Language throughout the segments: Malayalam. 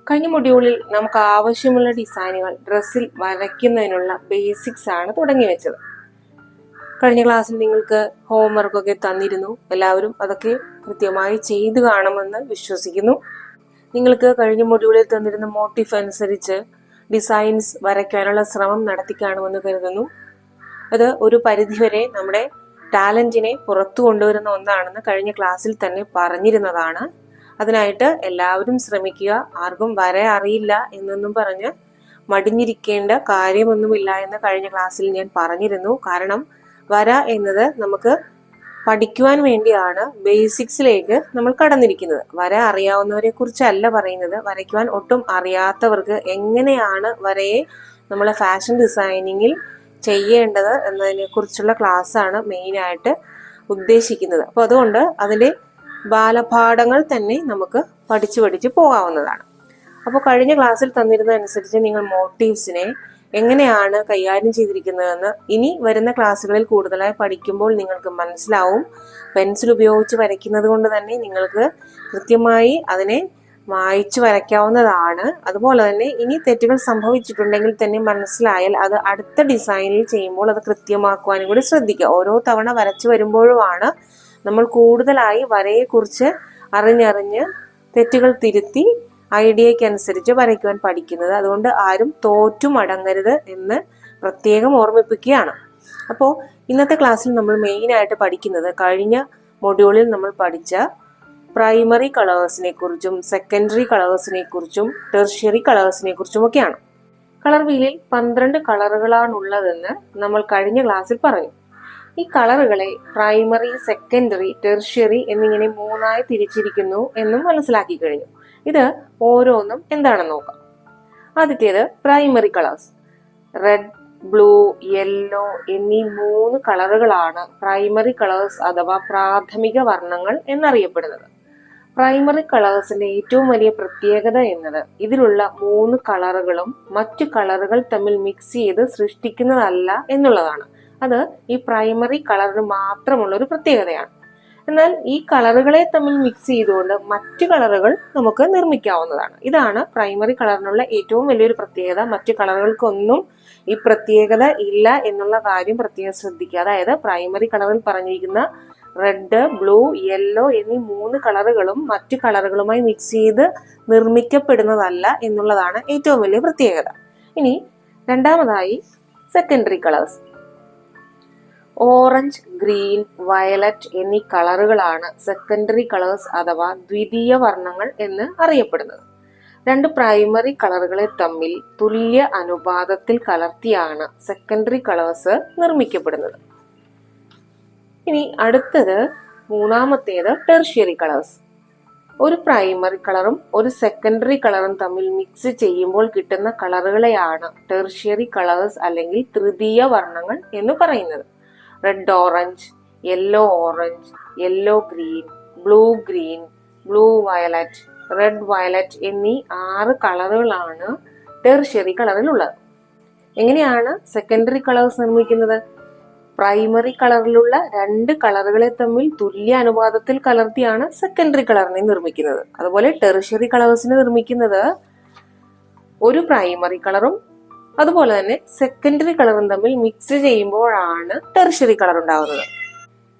കഴിഞ്ഞ മൊഡ്യൂളിൽ നമുക്ക് ആവശ്യമുള്ള ഡിസൈനുകൾ ഡ്രസ്സിൽ വരയ്ക്കുന്നതിനുള്ള ബേസിക്സ് ആണ് തുടങ്ങി വെച്ചത്. കഴിഞ്ഞ ക്ലാസ്സിൽ നിങ്ങൾക്ക് ഹോംവർക്കൊക്കെ തന്നിരുന്നു. എല്ലാവരും അതൊക്കെ കൃത്യമായി ചെയ്തു കാണുമെന്ന് വിശ്വസിക്കുന്നു. നിങ്ങൾക്ക് കഴിഞ്ഞ മൊഡ്യൂളിൽ തന്നിരുന്ന മോട്ടീഫ് അനുസരിച്ച് ഡിസൈൻസ് വരയ്ക്കാനുള്ള ശ്രമം നടത്തി കാണുമെന്ന് കരുതുന്നു. അത് ഒരു പരിധിവരെ നമ്മുടെ ടാലന്റിനെ പുറത്തു കൊണ്ടുവരുന്ന ഒന്നാണെന്ന് കഴിഞ്ഞ ക്ലാസ്സിൽ തന്നെ പറഞ്ഞിരുന്നതാണ്. അതിനായിട്ട് എല്ലാവരും ശ്രമിക്കുക. ആർക്കും വര അറിയില്ല എന്നൊന്നും പറഞ്ഞ് മടിഞ്ഞിരിക്കേണ്ട കാര്യമൊന്നുമില്ല എന്ന് കഴിഞ്ഞ ക്ലാസ്സിൽ ഞാൻ പറഞ്ഞിരുന്നു. കാരണം വര എന്നത് നമുക്ക് പഠിക്കുവാൻ വേണ്ടിയാണ് ബേസിക്സിലേക്ക് നമ്മൾ കടന്നിരിക്കുന്നത്. വര അറിയാവുന്നവരെ കുറിച്ചല്ല പറയുന്നത്. വരയ്ക്കുവാൻ ഒട്ടും അറിയാത്തവർക്ക് എങ്ങനെയാണ് വരയെ നമ്മൾ ഫാഷൻ ഡിസൈനിങ്ങിൽ ചെയ്യേണ്ടത് എന്നതിനെ കുറിച്ചുള്ള ക്ലാസ്സാണ് മെയിനായിട്ട് ഉദ്ദേശിക്കുന്നത്. അപ്പോൾ അതുകൊണ്ട് അതിൻ്റെ ബാലപാഠങ്ങൾ തന്നെ നമുക്ക് പഠിച്ചു പോകാവുന്നതാണ്. അപ്പോൾ കഴിഞ്ഞ ക്ലാസ്സിൽ തന്നിരുന്ന അനുസരിച്ച് നിങ്ങൾ മോട്ടീവ്സിനെ എങ്ങനെയാണ് കൈകാര്യം ചെയ്തിരിക്കുന്നതെന്ന് ഇനി വരുന്ന ക്ലാസ്സുകളിൽ കൂടുതലായി പഠിക്കുമ്പോൾ നിങ്ങൾക്ക് മനസ്സിലാവും. പെൻസിൽ ഉപയോഗിച്ച് വരയ്ക്കുന്നത് കൊണ്ട് തന്നെ നിങ്ങൾക്ക് കൃത്യമായി അതിനെ മായ്ച്ചു വരയ്ക്കാവുന്നതാണ്. അതുപോലെ തന്നെ ഇനി തെറ്റുകൾ സംഭവിച്ചിട്ടുണ്ടെങ്കിൽ തന്നെ മനസ്സിലായാൽ അത് അടുത്ത ഡിസൈനിൽ ചെയ്യുമ്പോൾ അത് കൃത്യമാക്കുവാനും കൂടി ശ്രദ്ധിക്കുക. ഓരോ തവണ വരച്ചു വരുമ്പോഴുമാണ് നമ്മൾ കൂടുതലായി വരയെക്കുറിച്ച് അറിഞ്ഞ് തെറ്റുകൾ തിരുത്തി ഐഡിയയ്ക്കനുസരിച്ച് വരയ്ക്കുവാൻ പഠിക്കുന്നത്. അതുകൊണ്ട് ആരും തോറ്റു മടങ്ങരുത് എന്ന് പ്രത്യേകം ഓർമ്മിപ്പിക്കുകയാണ്. അപ്പോൾ ഇന്നത്തെ ക്ലാസ്സിൽ നമ്മൾ മെയിനായിട്ട് പഠിക്കുന്നത് കഴിഞ്ഞ മൊഡ്യൂളിൽ നമ്മൾ പഠിച്ച പ്രൈമറി കളേഴ്സിനെ കുറിച്ചും സെക്കൻഡറി കളേഴ്സിനെ കുറിച്ചും ടെർഷ്യറി കളേഴ്സിനെ കുറിച്ചും ഒക്കെയാണ്. കളർ വീലിൽ 12 കളറുകളാണുള്ളതെന്ന് നമ്മൾ കഴിഞ്ഞ ക്ലാസ്സിൽ പറഞ്ഞു. ഈ കളറുകളെ പ്രൈമറി, സെക്കൻഡറി, ടെർഷ്യറി എന്നിങ്ങനെ 3ആയി തിരിച്ചിരിക്കുന്നു എന്നും മനസ്സിലാക്കി കഴിഞ്ഞു. ഇത് ഓരോന്നും എന്താണെന്ന് നോക്കാം. ആദ്യത്തേത് primary colours. Red, blue, yellow എന്നീ 3 കളറുകളാണ് പ്രൈമറി കളേഴ്സ് അഥവാ പ്രാഥമിക വർണ്ണങ്ങൾ എന്നറിയപ്പെടുന്നത്. പ്രൈമറി കളേഴ്സിന്റെ ഏറ്റവും വലിയ പ്രത്യേകത എന്നത് ഇതിലുള്ള 3 കളറുകളും മറ്റു കളറുകൾ തമ്മിൽ മിക്സ് ചെയ്ത് സൃഷ്ടിക്കുന്നതല്ല എന്നുള്ളതാണ്. അത് ഈ പ്രൈമറി കളറിന് മാത്രമുള്ള ഒരു പ്രത്യേകതയാണ്. എന്നാൽ ഈ കളറുകളെ തമ്മിൽ മിക്സ് ചെയ്തുകൊണ്ട് മറ്റു കളറുകൾ നമുക്ക് നിർമ്മിക്കാവുന്നതാണ്. ഇതാണ് പ്രൈമറി കളറിനുള്ള ഏറ്റവും വലിയൊരു പ്രത്യേകത. മറ്റു കളറുകൾക്കൊന്നും ഈ പ്രത്യേകത ഇല്ല എന്നുള്ള കാര്യം പ്രത്യേകം ശ്രദ്ധിക്കുക. അതായത് പ്രൈമറി കളറിൽ പറഞ്ഞിരിക്കുന്ന റെഡ്, ബ്ലൂ, യെല്ലോ എന്നീ 3 കളറുകളും മറ്റു കളറുകളുമായി മിക്സ് ചെയ്ത് നിർമ്മിക്കപ്പെടുന്നതല്ല എന്നുള്ളതാണ് ഏറ്റവും വലിയ പ്രത്യേകത. ഇനി രണ്ടാമതായി secondary colours. Orange, green, violet എന്നീ കളറുകളാണ് സെക്കൻഡറി കളേഴ്സ് അഥവാ ദ്വിതീയ വർണ്ണങ്ങൾ എന്ന് അറിയപ്പെടുന്നത്. 2 പ്രൈമറി കളറുകളെ തമ്മിൽ തുല്യ അനുപാതത്തിൽ കലർത്തിയാണ് സെക്കൻഡറി കളേഴ്സ് നിർമ്മിക്കപ്പെടുന്നത്. ഇനി അടുത്തത് മൂന്നാമത്തേത് ടെർഷ്യറി കളേഴ്സ്. ഒരു പ്രൈമറി കളറും ഒരു സെക്കൻഡറി കളറും തമ്മിൽ മിക്സ് ചെയ്യുമ്പോൾ കിട്ടുന്ന കളറുകളെയാണ് ടെർഷ്യറി കളേഴ്സ് അല്ലെങ്കിൽ തൃതീയ വർണ്ണങ്ങൾ എന്ന് പറയുന്നത്. Red orange, yellow orange, yellow green, blue violet, red violet എന്നീ 6 കളറുകളാണ് ടെർഷ്യറി കളറിലുള്ളത്. എങ്ങനെയാണ് സെക്കൻഡറി കളേഴ്സ് നിർമ്മിക്കുന്നത്? പ്രൈമറി കളറിലുള്ള 2 കളറുകളെ തമ്മിൽ തുല്യ അനുപാതത്തിൽ കലർത്തിയാണ് സെക്കൻഡറി കളറിനെ നിർമ്മിക്കുന്നത്. അതുപോലെ ടെർഷ്യറി കളേഴ്സിനെ നിർമ്മിക്കുന്നത് ഒരു പ്രൈമറി കളറും അതുപോലെ തന്നെ സെക്കൻഡറി കളറും തമ്മിൽ മിക്സ് ചെയ്യുമ്പോഴാണ് ടെർഷ്യറി കളർ ഉണ്ടാകുന്നത്.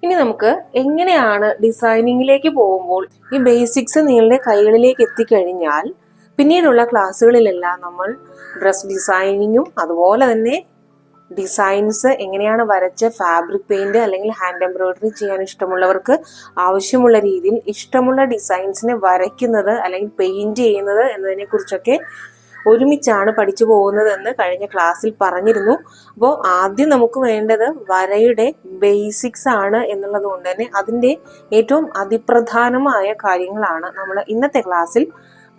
ഇനി നമുക്ക് എങ്ങനെയാണ് ഡിസൈനിങ്ങിലേക്ക് പോകുമ്പോൾ ഈ ബേസിക്സ് നിങ്ങളുടെ കൈകളിലേക്ക് എത്തിക്കഴിഞ്ഞാൽ പിന്നീടുള്ള ക്ലാസ്സുകളിലെല്ലാം നമ്മൾ ഡ്രസ് ഡിസൈനിങ്ങും അതുപോലെ തന്നെ ഡിസൈൻസ് എങ്ങനെയാണ് വരച്ച് ഫാബ്രിക് പെയിന്റ് അല്ലെങ്കിൽ ഹാൻഡ് എംബ്രോയിഡറി ചെയ്യാൻ ഇഷ്ടമുള്ളവർക്ക് ആവശ്യമുള്ള രീതിയിൽ ഇഷ്ടമുള്ള ഡിസൈൻസിനെ വരയ്ക്കുന്നത് അല്ലെങ്കിൽ പെയിന്റ് ചെയ്യുന്നത് എന്നതിനെ കുറിച്ചൊക്കെ ഒരുമിച്ചാണ് പഠിച്ചു പോകുന്നത് എന്ന് കഴിഞ്ഞ ക്ലാസ്സിൽ പറഞ്ഞിരുന്നു. അപ്പോൾ ആദ്യം നമുക്ക് വേണ്ടത് വരയുടെ ബേസിക്സ് ആണ് എന്നുള്ളത് കൊണ്ട് തന്നെ അതിൻ്റെ ഏറ്റവും അതിപ്രധാനമായ കാര്യങ്ങളാണ് നമ്മൾ ഇന്നത്തെ ക്ലാസ്സിൽ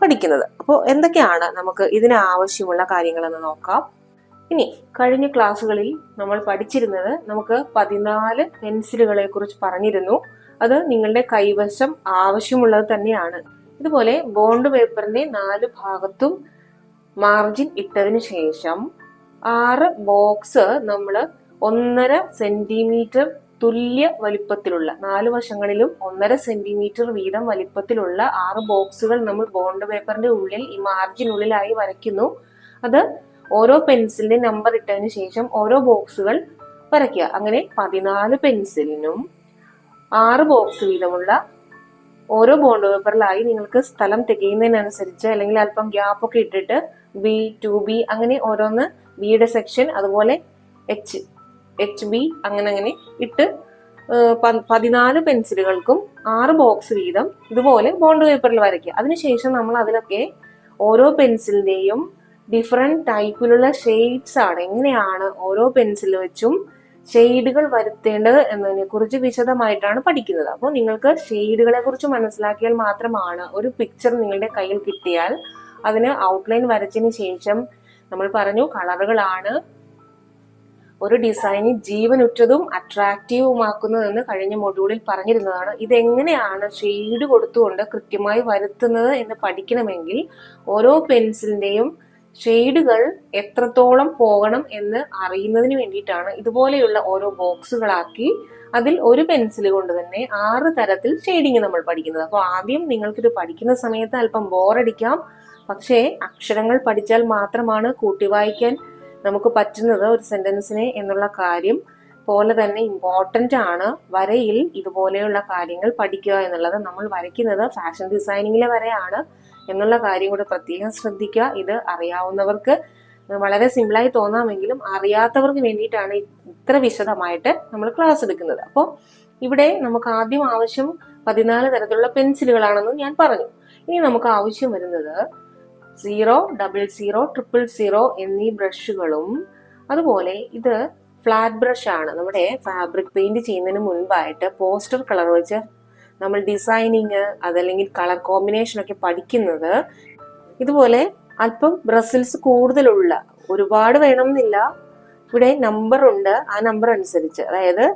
പഠിക്കുന്നത്. അപ്പോൾ എന്തൊക്കെയാണ് നമുക്ക് ഇതിന് ആവശ്യമുള്ള കാര്യങ്ങളെന്ന് നോക്കാം. ഇനി കഴിഞ്ഞ ക്ലാസ്സുകളിൽ നമ്മൾ പഠിച്ചിരുന്നത് നമുക്ക് 14 പെൻസിലുകളെ കുറിച്ച് പറഞ്ഞിരുന്നു. അത് നിങ്ങളുടെ കൈവശം ആവശ്യമുള്ളത് തന്നെയാണ്. ഇതുപോലെ ബോണ്ട് പേപ്പറിന്റെ 4 ഭാഗത്തും മാർജിൻ ഇട്ടതിന് ശേഷം 6 ബോക്സ് നമ്മൾ 1.5 സെന്റിമീറ്റർ തുല്യ വലിപ്പത്തിലുള്ള 4 വശങ്ങളിലും 1.5 സെന്റിമീറ്റർ വീതം വലിപ്പത്തിലുള്ള 6 ബോക്സുകൾ നമ്മൾ ബോണ്ട് പേപ്പറിന്റെ ഉള്ളിൽ ഈ മാർജിനുള്ളിലായി വരയ്ക്കുന്നു. അത് ഓരോ പെൻസിലിന്റെ നമ്പർ ഇട്ടതിന് ശേഷം ഓരോ ബോക്സുകൾ വരയ്ക്കുക. അങ്ങനെ 14 പെൻസിലിനും 6 ബോക്സ് വീതമുള്ള ഓരോ ബോണ്ട് പേപ്പറിലായി നിങ്ങൾക്ക് സ്ഥലം തികയുന്നതിനനുസരിച്ച് അല്ലെങ്കിൽ അല്പം ഗ്യാപ്പ് ഒക്കെ ഇട്ടിട്ട് ബി 2B അങ്ങനെ ഓരോന്ന് ബിയുടെ സെക്ഷൻ, അതുപോലെ HB അങ്ങനെ ഇട്ട് 14 പെൻസിലുകൾക്കും 6 ബോക്സ് വീതം ഇതുപോലെ ബോണ്ട് പേപ്പറിൽ വരയ്ക്കുക. അതിനുശേഷം നമ്മൾ അതിലൊക്കെ ഓരോ പെൻസിലിന്റെയും ഡിഫറെന്റ് ടൈപ്പിലുള്ള ഷെയ്ഡ്സ് ആണ്, എങ്ങനെയാണ് ഓരോ പെൻസിൽ വെച്ചും ഷെയ്ഡുകൾ വരുത്തേണ്ടത് എന്നതിനെ കുറിച്ച് വിശദമായിട്ടാണ് പഠിക്കുന്നത്. അപ്പോൾ നിങ്ങൾക്ക് ഷെയ്ഡുകളെ കുറിച്ച് മനസ്സിലാക്കിയാൽ മാത്രമാണ് ഒരു പിക്ചർ നിങ്ങളുടെ കയ്യിൽ കിട്ടിയാൽ അതിന് ഔട്ട്ലൈൻ വരച്ചതിന് ശേഷം നമ്മൾ പറഞ്ഞു കളറുകളാണ് ഒരു ഡിസൈനിൽ ജീവനുറ്റതും അട്രാക്റ്റീവുമാക്കുന്നതെന്ന് കഴിഞ്ഞ മൊഡ്യൂളിൽ പറഞ്ഞിരുന്നതാണ്. ഇതെങ്ങനെയാണ് ഷെയ്ഡ് കൊടുത്തുകൊണ്ട് കൃത്യമായി വരുത്തുന്നത് എന്ന് പഠിക്കണമെങ്കിൽ ഓരോ പെൻസിലിന്റെയും ഷെയ്ഡുകൾ എത്രത്തോളം പോകണം എന്ന് അറിയുന്നതിന് വേണ്ടിയിട്ടാണ് ഇതുപോലെയുള്ള ഓരോ ബോക്സുകളാക്കി അതിൽ ഒരു പെൻസിൽ കൊണ്ട് തന്നെ 6 തരത്തിൽ ഷെയ്ഡിങ് നമ്മൾ പഠിക്കുന്നത്. അപ്പോൾ ആദ്യം നിങ്ങൾക്കിത് പഠിക്കുന്ന സമയത്ത് അല്പം ബോറടിക്കാം, പക്ഷേ അക്ഷരങ്ങൾ പഠിച്ചാൽ മാത്രമാണ് കൂട്ടി വായിക്കാൻ നമുക്ക് പറ്റുന്നത് ഒരു സെന്റൻസിനെ എന്നുള്ള കാര്യം പോലെ തന്നെ ഇമ്പോർട്ടന്റ് ആണ് വരയിൽ ഇതുപോലെയുള്ള കാര്യങ്ങൾ പഠിക്കുക എന്നുള്ളത്. നമ്മൾ വരയ്ക്കുന്നത് ഫാഷൻ ഡിസൈനിങ്ങിലെ വരെയാണ് എന്നുള്ള കാര്യം കൂടെ പ്രത്യേകം ശ്രദ്ധിക്കുക. ഇത് അറിയാവുന്നവർക്ക് വളരെ സിമ്പിളായി തോന്നാമെങ്കിലും അറിയാത്തവർക്ക് വേണ്ടിയിട്ടാണ് ഇത്ര വിശദമായിട്ട് നമ്മൾ ക്ലാസ് എടുക്കുന്നത്. അപ്പോൾ ഇവിടെ നമുക്ക് ആദ്യം ആവശ്യം 14 തരത്തിലുള്ള പെൻസിലുകളാണെന്ന് ഞാൻ പറഞ്ഞു. ഇനി നമുക്ക് ആവശ്യം വരുന്നത് 0, 00, 000 എന്നീ ബ്രഷുകളും, അതുപോലെ ഇത് ഫ്ലാറ്റ് ബ്രഷ് ആണ്. നമ്മുടെ ഫാബ്രിക് പെയിന്റ് ചെയ്യുന്നതിന് മുൻപായിട്ട് പോസ്റ്റർ കളർ വെച്ച് നമ്മൾ ഡിസൈനിങ് അതല്ലെങ്കിൽ കളർ കോമ്പിനേഷൻ ഒക്കെ പഠിക്കുന്നത്. ഇതുപോലെ അല്പം ബ്രസിൽസ് കൂടുതലുള്ള, ഒരുപാട് വേണമെന്നില്ല, ഇവിടെ നമ്പർ ഉണ്ട്, ആ നമ്പർ അനുസരിച്ച്, അതായത്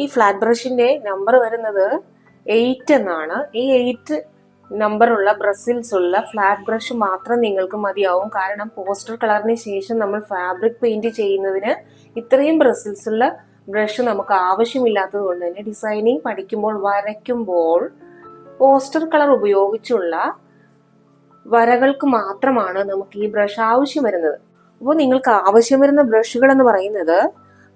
ഈ ഫ്ലാറ്റ് ബ്രഷിന്റെ നമ്പർ വരുന്നത് 8 എന്നാണ്. ഈ 8 നമ്പറുള്ള ബ്രസിൽസ് ഉള്ള ഫ്ലാറ്റ് ബ്രഷ് മാത്രം നിങ്ങൾക്ക് മതിയാവും. കാരണം പോസ്റ്റർ കളറിന് ശേഷം നമ്മൾ ഫാബ്രിക് പെയിന്റ് ചെയ്യുന്നതിന് ഇത്രയും ബ്രസിൽസ് ഉള്ള ബ്രഷ് നമുക്ക് ആവശ്യമില്ലാത്തത് കൊണ്ട് തന്നെ ഡിസൈനിങ് പഠിക്കുമ്പോൾ വരയ്ക്കുമ്പോൾ പോസ്റ്റർ കളർ ഉപയോഗിച്ചുള്ള വരകൾക്ക് മാത്രമാണ് നമുക്ക് ഈ ബ്രഷ് ആവശ്യം വരുന്നത്. അപ്പോൾ നിങ്ങൾക്ക് ആവശ്യം വരുന്ന ബ്രഷുകൾ എന്ന് പറയുന്നത്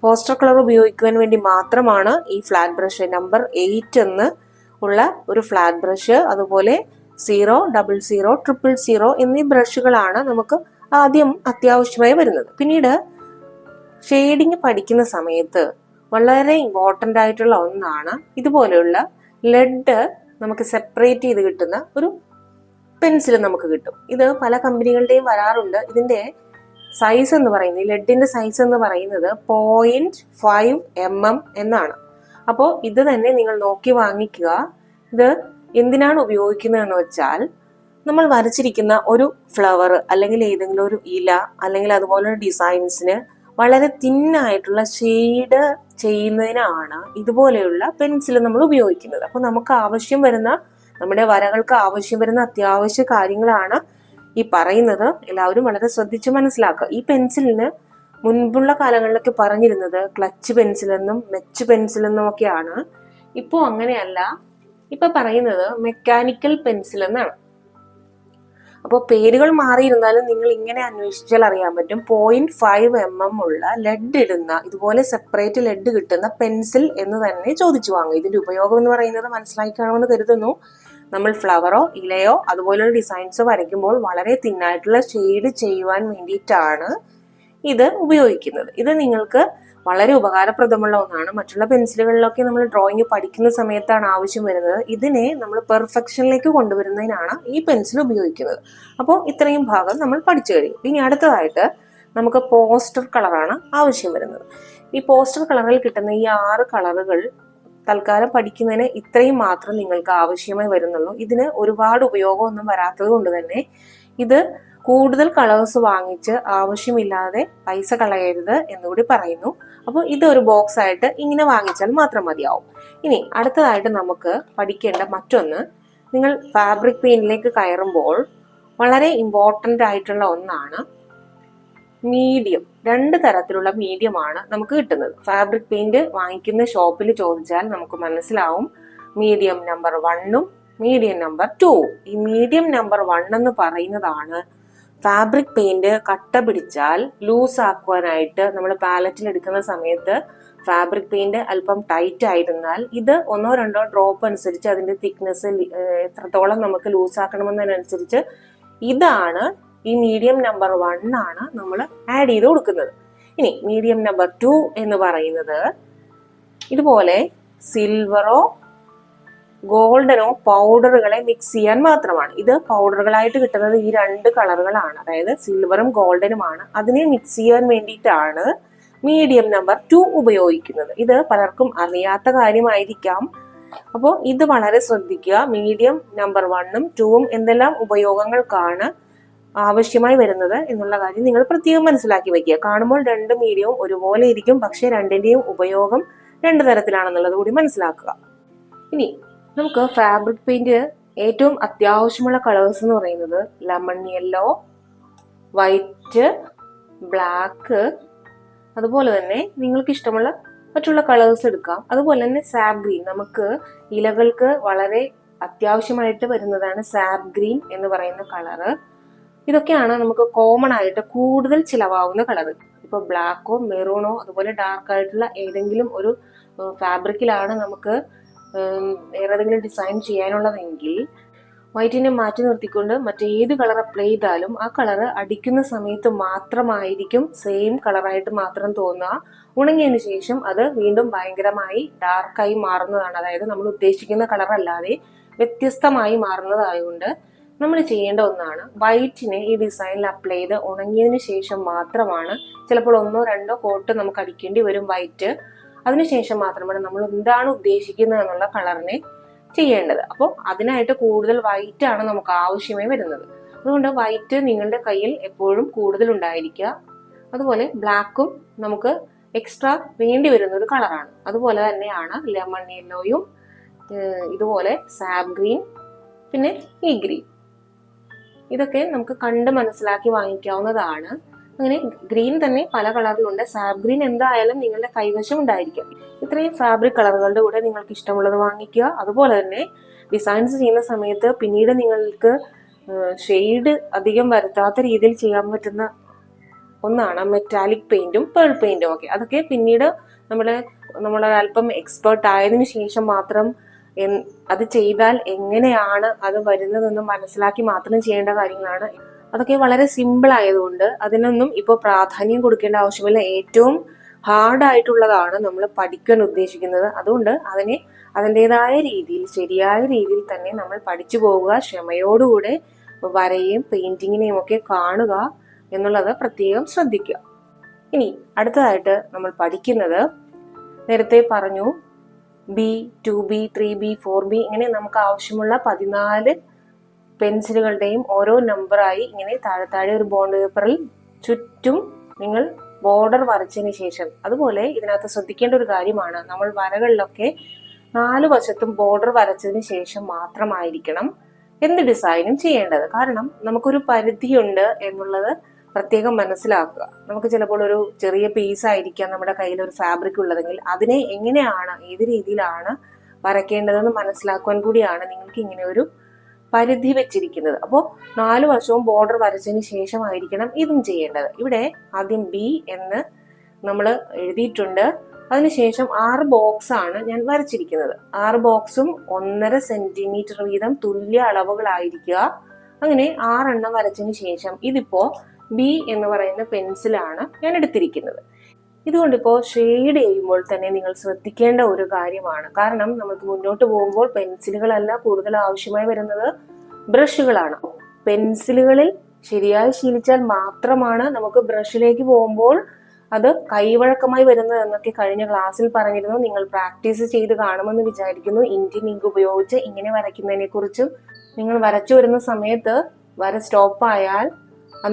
പോസ്റ്റർ കളർ ഉപയോഗിക്കുവാൻ വേണ്ടി മാത്രമാണ് ഈ ഫ്ലാറ്റ് ബ്രഷ്. നമ്പർ 8 എന്ന് ഉള്ള ഒരു ഫ്ലാറ്റ് ബ്രഷ്, അതുപോലെ 0, 00, 000 എന്നീ ബ്രഷുകളാണ് നമുക്ക് ആദ്യം അത്യാവശ്യമായി വരുന്നത്. പിന്നീട് ഷെയ്ഡിങ് പഠിക്കുന്ന സമയത്ത് വളരെ ഇമ്പോർട്ടൻ്റ് ആയിട്ടുള്ള ഒന്നാണ് ഇതുപോലെയുള്ള ലെഡ് നമുക്ക് സെപ്പറേറ്റ് ചെയ്ത് കിട്ടുന്ന ഒരു പെൻസിൽ നമുക്ക് കിട്ടും. ഇത് പല കമ്പനികളുടെയും വരാറുണ്ട്. ഇതിന്റെ സൈസ് എന്ന് പറയുന്നത്, ലെഡിന്റെ സൈസ് എന്ന് പറയുന്നത് 0.5 mm എന്നാണ്. അപ്പോൾ ഇത് തന്നെ നിങ്ങൾ നോക്കി വാങ്ങിക്കുക. ഇത് എന്തിനാണ് ഉപയോഗിക്കുന്നതെന്ന് വെച്ചാൽ നമ്മൾ വരച്ചിരിക്കുന്ന ഒരു ഫ്ലവർ അല്ലെങ്കിൽ ഏതെങ്കിലും ഒരു ഇല അല്ലെങ്കിൽ അതുപോലുള്ള ഡിസൈൻസിന് വളരെ തിന്നായിട്ടുള്ള ഷെയ്ഡ് ചെയ്യുന്നതിനാണ് ഇതുപോലെയുള്ള പെൻസിൽ നമ്മൾ ഉപയോഗിക്കുന്നത്. അപ്പോൾ നമുക്ക് ആവശ്യം വരുന്ന, നമ്മുടെ വരകൾക്ക് ആവശ്യം വരുന്ന അത്യാവശ്യ കാര്യങ്ങളാണ് ഈ പറയുന്നത്. എല്ലാവരും വളരെ ശ്രദ്ധിച്ച് മനസ്സിലാക്കുക. ഈ പെൻസിലിന് മുൻപുള്ള കാലങ്ങളിലൊക്കെ പറഞ്ഞിരുന്നത് ക്ലച്ച് പെൻസിൽ എന്നും മെച്ച് പെൻസിൽ എന്നും ഒക്കെയാണ്. ഇപ്പോൾ അങ്ങനെയല്ല, ഇപ്പൊ പറയുന്നത് മെക്കാനിക്കൽ പെൻസിൽ എന്നാണ്. അപ്പോൾ പേരുകൾ മാറിയിരുന്നാലും നിങ്ങൾ ഇങ്ങനെ അന്വേഷിച്ചാൽ അറിയാൻ പറ്റും. 0.5 mm ഉള്ള ലെഡ് ഇടുന്ന, ഇതുപോലെ സെപ്പറേറ്റ് ലെഡ് കിട്ടുന്ന പെൻസിൽ എന്ന് തന്നെ ചോദിച്ചു വാങ്ങും. ഇതിന്റെ ഉപയോഗം എന്ന് പറയുന്നത് മനസ്സിലാക്കി കാണുമെന്ന് കരുതുന്നു. നമ്മൾ ഫ്ലവറോ ഇലയോ അതുപോലുള്ള ഡിസൈൻസോ വരയ്ക്കുമ്പോൾ വളരെ തിന്നായിട്ടുള്ള ഷെയ്ഡ് ചെയ്യുവാൻ വേണ്ടിയിട്ടാണ് ഇത് ഉപയോഗിക്കുന്നത്. ഇത് നിങ്ങൾക്ക് വളരെ ഉപകാരപ്രദമുള്ള ഒന്നാണ്. മറ്റുള്ള പെൻസിലുകളിലൊക്കെ നമ്മൾ ഡ്രോയിങ് പഠിക്കുന്ന സമയത്താണ് ആവശ്യം വരുന്നത്. ഇതിനെ നമ്മൾ പെർഫെക്ഷനിലേക്ക് കൊണ്ടുവരുന്നതിനാണ് ഈ പെൻസിൽ ഉപയോഗിക്കുന്നത്. അപ്പോൾ ഇത്രയും ഭാഗം നമ്മൾ പഠിച്ചു കഴിയും. ഇനി അടുത്തതായിട്ട് നമുക്ക് പോസ്റ്റർ കളറാണ് ആവശ്യം വരുന്നത്. ഈ പോസ്റ്റർ കളറിൽ കിട്ടുന്ന ഈ 6 കളറുകൾ തൽക്കാലം പഠിക്കുന്നതിന് ഇത്രയും മാത്രം നിങ്ങൾക്ക് ആവശ്യമായി വരുന്നുള്ളൂ. ഇതിന് ഒരുപാട് ഉപയോഗമൊന്നും വരാത്തത് കൊണ്ട് തന്നെ ഇത് കൂടുതൽ കളേഴ്സ് വാങ്ങിച്ച് ആവശ്യമില്ലാതെ പൈസ കളയരുത് എന്നുകൂടി പറയുന്നു. അപ്പോൾ ഇതൊരു ബോക്സ് ആയിട്ട് ഇങ്ങനെ വാങ്ങിച്ചാൽ മാത്രം മതിയാവും. ഇനി അടുത്തതായിട്ട് നമുക്ക് പഠിക്കേണ്ട മറ്റൊന്ന്, നിങ്ങൾ ഫാബ്രിക് പെയിന്റിലേക്ക് കയറുമ്പോൾ വളരെ ഇമ്പോർട്ടൻ്റ് ആയിട്ടുള്ള ഒന്നാണ് മീഡിയം, 2 തരത്തിലുള്ള മീഡിയമാണ് നമുക്ക് കിട്ടുന്നത്. ഫാബ്രിക് പെയിന്റ് വാങ്ങിക്കുന്ന ഷോപ്പിൽ ചോദിച്ചാൽ നമുക്ക് മനസ്സിലാവും മീഡിയം നമ്പർ 1ഉം മീഡിയം നമ്പർ 2ഉം. ഈ മീഡിയം നമ്പർ 1 എന്ന് പറയുന്നതാണ് ഫാബ്രിക് പെയിന്റ് കട്ട പിടിച്ചാൽ ലൂസ് ആക്കുവാനായിട്ട് നമ്മൾ പാലറ്റിൽ എടുക്കുന്ന സമയത്ത് ഫാബ്രിക് പെയിന്റ് അല്പം ടൈറ്റ് ആയിരുന്നാൽ ഇത് 1-2 ഡ്രോപ്പ് അനുസരിച്ച് അതിന്റെ തിക്നെസ് എത്രത്തോളം നമുക്ക് ലൂസ് ആക്കണമെന്നതിനനുസരിച്ച് ഇതാണ് ഈ മീഡിയം നമ്പർ 1 ആണ് നമ്മൾ ആഡ് ചെയ്ത് കൊടുക്കുന്നത്. ഇനി മീഡിയം നമ്പർ 2 എന്ന് പറയുന്നത് ഇതുപോലെ സിൽവറോ ഗോൾഡനോ പൗഡറുകളെ മിക്സ് ചെയ്യാൻ മാത്രമാണ്. ഇത് പൗഡറുകളായിട്ട് കിട്ടുന്നത് ഈ 2 കളറുകളാണ്, അതായത് സിൽവറും ഗോൾഡനുമാണ്. അതിനെ മിക്സ് ചെയ്യാൻ വേണ്ടിയിട്ടാണ് മീഡിയം നമ്പർ 2 ഉപയോഗിക്കുന്നത്. ഇത് പലർക്കും അറിയാത്ത കാര്യമായിരിക്കാം. അപ്പോൾ ഇത് വളരെ ശ്രദ്ധിക്കുക. മീഡിയം നമ്പർ 1ഉം 2ഉം എന്തെല്ലാം ഉപയോഗങ്ങൾക്കാണ് ആവശ്യമായി വരുന്നത് എന്നുള്ള കാര്യം നിങ്ങൾ പ്രത്യേകം മനസ്സിലാക്കി വെക്കുക. കാണുമ്പോൾ 2 മീഡിയവും ഒരുപോലെ ഇരിക്കും, പക്ഷെ 2ന്റെയും ഉപയോഗം 2 തരത്തിലാണെന്നുള്ളത് കൂടി മനസ്സിലാക്കുക. ഇനി നമുക്ക് ഫാബ്രിക് പെയിന്റ് ഏറ്റവും അത്യാവശ്യമുള്ള കളേഴ്സ് എന്ന് പറയുന്നത് ലെമൺ യെല്ലോ, വൈറ്റ്, ബ്ലാക്ക്, അതുപോലെ തന്നെ നിങ്ങൾക്ക് ഇഷ്ടമുള്ള മറ്റുള്ള കളേഴ്സ് എടുക്കാം. അതുപോലെ തന്നെ സാബ് ഗ്രീൻ, നമുക്ക് ഇലകൾക്ക് വളരെ അത്യാവശ്യമായിട്ട് വരുന്നതാണ് സാബ് ഗ്രീൻ എന്ന് പറയുന്ന കളറ്. ഇതൊക്കെയാണ് നമുക്ക് കോമൺ ആയിട്ട് കൂടുതൽ ചിലവാകുന്ന കളർ. ഇപ്പൊ ബ്ലാക്കോ മെറൂണോ അതുപോലെ ഡാർക്ക് ആയിട്ടുള്ള ഏതെങ്കിലും ഒരു ഫാബ്രിക്കിലാണ് നമുക്ക് ഏതെങ്കിലും ഡിസൈൻ ചെയ്യാനുള്ളതെങ്കിൽ വൈറ്റിനെ മാറ്റി നിർത്തിക്കൊണ്ട് മറ്റേത് കളർ അപ്ലൈ ചെയ്താലും ആ കളർ അടിക്കുന്ന സമയത്ത് മാത്രമായിരിക്കും സെയിം കളറായിട്ട് മാത്രം തോന്നുക. ഉണങ്ങിയതിനു ശേഷം അത് വീണ്ടും ഭയങ്കരമായി ഡാർക്കായി മാറുന്നതാണ്. അതായത് നമ്മൾ ഉദ്ദേശിക്കുന്ന കളർ അല്ലാതെ വ്യത്യസ്തമായി മാറുന്നതായതുകൊണ്ട് നമ്മൾ ചെയ്യേണ്ട ഒന്നാണ് വൈറ്റിനെ ഈ ഡിസൈനിൽ അപ്ലൈ ചെയ്ത് ഉണങ്ങിയതിനു ശേഷം മാത്രമാണ്, ചിലപ്പോൾ 1-2 കോട്ട് നമുക്ക് അടിക്കേണ്ടി വരും വൈറ്റ്. അതിനുശേഷം മാത്രമാണ് നമ്മൾ എന്താണ് ഉദ്ദേശിക്കുന്നത് എന്നുള്ള കളറിനെ ചെയ്യേണ്ടത്. അപ്പോൾ അതിനായിട്ട് കൂടുതൽ വൈറ്റ് ആണ് നമുക്ക് ആവശ്യമായി വരുന്നത്. അതുകൊണ്ട് വൈറ്റ് നിങ്ങളുടെ കയ്യിൽ എപ്പോഴും കൂടുതൽ ഉണ്ടായിരിക്കുക. അതുപോലെ ബ്ലാക്കും നമുക്ക് എക്സ്ട്രാ വേണ്ടി വരുന്ന ഒരു കളറാണ്. അതുപോലെ തന്നെയാണ് ലെമൺ യെല്ലോയും, ഇതുപോലെ സാബ് ഗ്രീൻ, പിന്നെ ഈ ഗ്രീൻ. ഇതൊക്കെ നമുക്ക് കണ്ട് മനസ്സിലാക്കി വാങ്ങിക്കാവുന്നതാണ്. അങ്ങനെ ഗ്രീൻ തന്നെ പല കളറിലുണ്ട്. സാബ് ഗ്രീൻ എന്തായാലും നിങ്ങളുടെ കൈവശം ഉണ്ടായിരിക്കും. ഇത്രയും ഫാബ്രിക് കളറുകളുടെ കൂടെ നിങ്ങൾക്ക് ഇഷ്ടമുള്ളത് വാങ്ങിക്കുക. അതുപോലെ തന്നെ ഡിസൈൻസ് ചെയ്യുന്ന സമയത്ത് പിന്നീട് നിങ്ങൾക്ക് ഷെയ്ഡ് അധികം വരുത്താത്ത രീതിയിൽ ചെയ്യാൻ പറ്റുന്ന ഒന്നാണ് മെറ്റാലിക് പെയിന്റും പേൾ പെയിന്റും ഒക്കെ. അതൊക്കെ പിന്നീട് നമ്മൾ അല്പം എക്സ്പേർട്ട് ആയതിനു ശേഷം മാത്രം അത് ചെയ്താൽ എങ്ങനെയാണ് അത് വരുന്നതെന്ന് മനസ്സിലാക്കി മാത്രം ചെയ്യേണ്ട കാര്യങ്ങളാണ്. അതൊക്കെ വളരെ സിമ്പിൾ ആയതുകൊണ്ട് അതിനൊന്നും ഇപ്പോൾ പ്രാധാന്യം കൊടുക്കേണ്ട ആവശ്യമില്ല. ഏറ്റവും ഹാർഡ് ആയിട്ടുള്ളതാണ് നമ്മൾ പഠിക്കാൻ ഉദ്ദേശിക്കുന്നത്. അതുകൊണ്ട് അതിനെ അതിൻ്റെതായ രീതിയിൽ, ശരിയായ രീതിയിൽ തന്നെ നമ്മൾ പഠിച്ചു പോവുക. ക്ഷമയോടുകൂടെ വരയും പെയിന്റിങ്ങിനെയും ഒക്കെ കാണുക എന്നുള്ളത് പ്രത്യേകം ശ്രദ്ധിക്കുക. ഇനി അടുത്തതായിട്ട് നമ്മൾ പഠിക്കുന്നത്, നേരത്തെ പറഞ്ഞു B, 2B, 3B, 4B ഇങ്ങനെ നമുക്ക് ആവശ്യമുള്ള 14 പെൻസിലുകളുടെയും ഓരോ നമ്പറായി ഇങ്ങനെ താഴെ ഒരു ബോണ്ട് പേപ്പറിൽ ചുറ്റും നിങ്ങൾ ബോർഡർ വരച്ചതിന് ശേഷം, അതുപോലെ ഇതിനകത്ത് ശ്രദ്ധിക്കേണ്ട ഒരു കാര്യമാണ്, നമ്മൾ വരകളിലൊക്കെ 4 വശത്തും ബോർഡർ വരച്ചതിന് ശേഷം മാത്രമായിരിക്കണം എന്ത് ഡിസൈനും ചെയ്യേണ്ടത്. കാരണം നമുക്കൊരു പരിധിയുണ്ട് എന്നുള്ളത് പ്രത്യേകം മനസ്സിലാക്കുക. നമുക്ക് ചിലപ്പോൾ ഒരു ചെറിയ പീസ് ആയിരിക്കാം നമ്മുടെ കയ്യിൽ ഒരു ഫാബ്രിക് ഉള്ളതെങ്കിൽ അതിനെ എങ്ങനെയാണ്, ഏത് രീതിയിലാണ് വരയ്ക്കേണ്ടതെന്ന് മനസ്സിലാക്കുവാൻ കൂടിയാണ് നിങ്ങൾക്ക് ഇങ്ങനെ ഒരു പരിധി വെച്ചിരിക്കുന്നത്. അപ്പോൾ 4 വശവും ബോർഡർ വരച്ചതിന് ശേഷമായിരിക്കണം ഇതും ചെയ്യേണ്ടത്. ഇവിടെ ആദ്യം B എന്ന് നമ്മൾ എഴുതിയിട്ടുണ്ട്. അതിനുശേഷം 6 ബോക്സ് ആണ് ഞാൻ വരച്ചിരിക്കുന്നത്. 6 ബോക്സും 1.5 സെന്റിമീറ്റർ വീതം തുല്യ അളവുകളായിരിക്കുക. അങ്ങനെ 6 എണ്ണം വരച്ചതിന് ശേഷം ഇതിപ്പോ B എന്ന് പറയുന്ന പെൻസിലാണ് ഞാൻ എടുത്തിരിക്കുന്നത്. ഇതുകൊണ്ടിപ്പോൾ ഷെയ്ഡ് ചെയ്യുമ്പോൾ തന്നെ നിങ്ങൾ ശ്രദ്ധിക്കേണ്ട ഒരു കാര്യമാണ്. കാരണം നമുക്ക് മുന്നോട്ട് പോകുമ്പോൾ പെൻസിലുകളല്ല കൂടുതൽ ആവശ്യമായി വരുന്നത്, ബ്രഷുകളാണ്. പെൻസിലുകളിൽ ശരിയായി ശീലിച്ചാൽ മാത്രമാണ് നമുക്ക് ബ്രഷിലേക്ക് പോകുമ്പോൾ അത് കൈവഴക്കമായി വരുന്നത് എന്നൊക്കെ കഴിഞ്ഞ ക്ലാസ്സിൽ പറഞ്ഞിരുന്നു. നിങ്ങൾ പ്രാക്ടീസ് ചെയ്ത് കാണുമെന്ന് വിചാരിക്കുന്നു. ഇന്ത്യൻ ഇങ്ക് ഉപയോഗിച്ച് ഇങ്ങനെ വരയ്ക്കുന്നതിനെ കുറിച്ചും, നിങ്ങൾ വരച്ചു വരുന്ന സമയത്ത് വര സ്റ്റോപ്പായാൽ